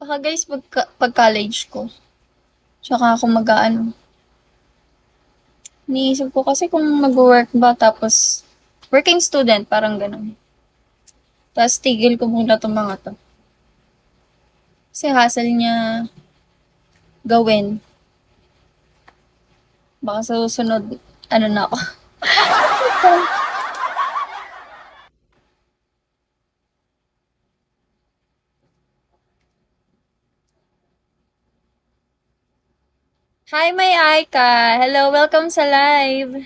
Baka guys, pag-college ko. Tsaka ako mag-aano. Iniisip ko kasi kung mag-work ba tapos working student, parang ganun. Tapos tigil ko muna itong mga to. Kasi hassle niya gawin. Baka sa susunod, ano na ako. Hi, May Aika! Hello, welcome sa live!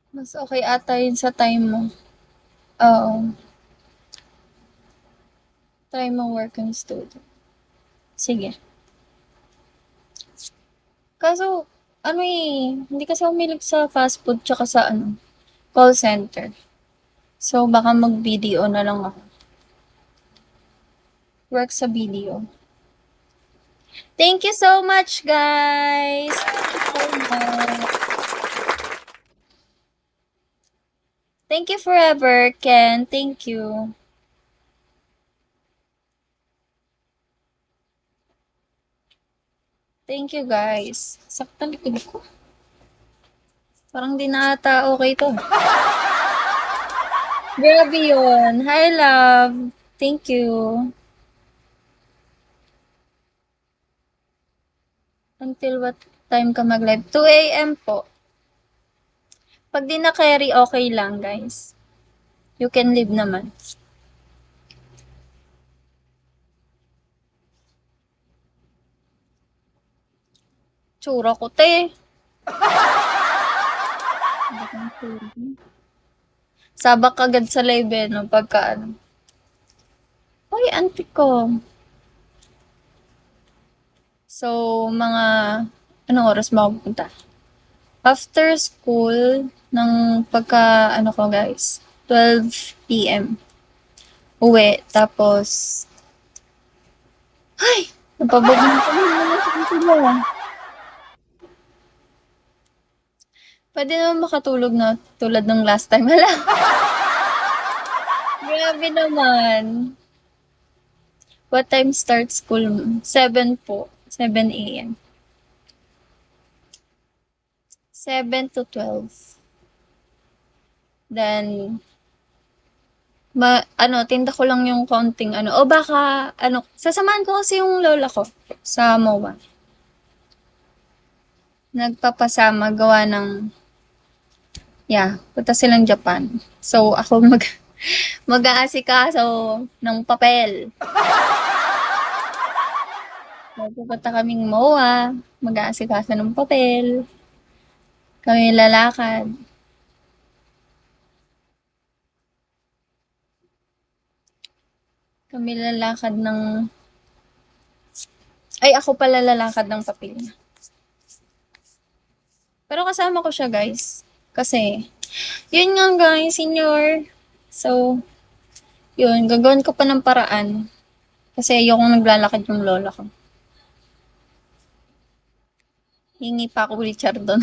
Mas okay ata yun sa time mo. Oo. Try mo working student. Sige. Kaso, ano hindi kasi ako mahilig sa fast food tsaka sa call center. So, baka mag-BDO na lang ako. Work sa BDO. Thank you so much, guys! Thank you so much. Thank you forever, Ken. Thank you. Thank you, guys. Saktan likod ko. Parang di na ata okay to. Grabe yun. Hi, love. Thank you. Until what time ka mag-live? 2 a.m. po. Pag di na carry, okay lang, guys. You can leave naman. Tsura ko, te. Sabak agad sa live, no? Pagka, Ay, auntie ko. So, mga, anong oras ba ako pupunta? After school, ng pagka, ko guys, 12 p.m. Uwi, tapos, ay, napabog na kami sila. Pwede naman makatulog na tulad ng last time. Hala. Grabe naman. What time starts school mo? 7 po. 7 a.m. 7 to 12. Then, tinda ko lang yung counting O baka, sasamahan ko kasi yung lola ko sa MOA. Nagpapasama, gawa ng, punta silang Japan. So, ako mag-aasikaso ng papel. Pupunta kaming MOA, mag-aasikaso ng papel. Kami lalakad. Kami lalakad ng... Ay, ako pala lalakad ng papel. Pero kasama ko siya, guys. Kasi, yun nga, guys, senior. So, yun, gagawin ko pa ng paraan. Kasi ayokong naglalakad yung lola ko. Hingi pa ako Richard doon.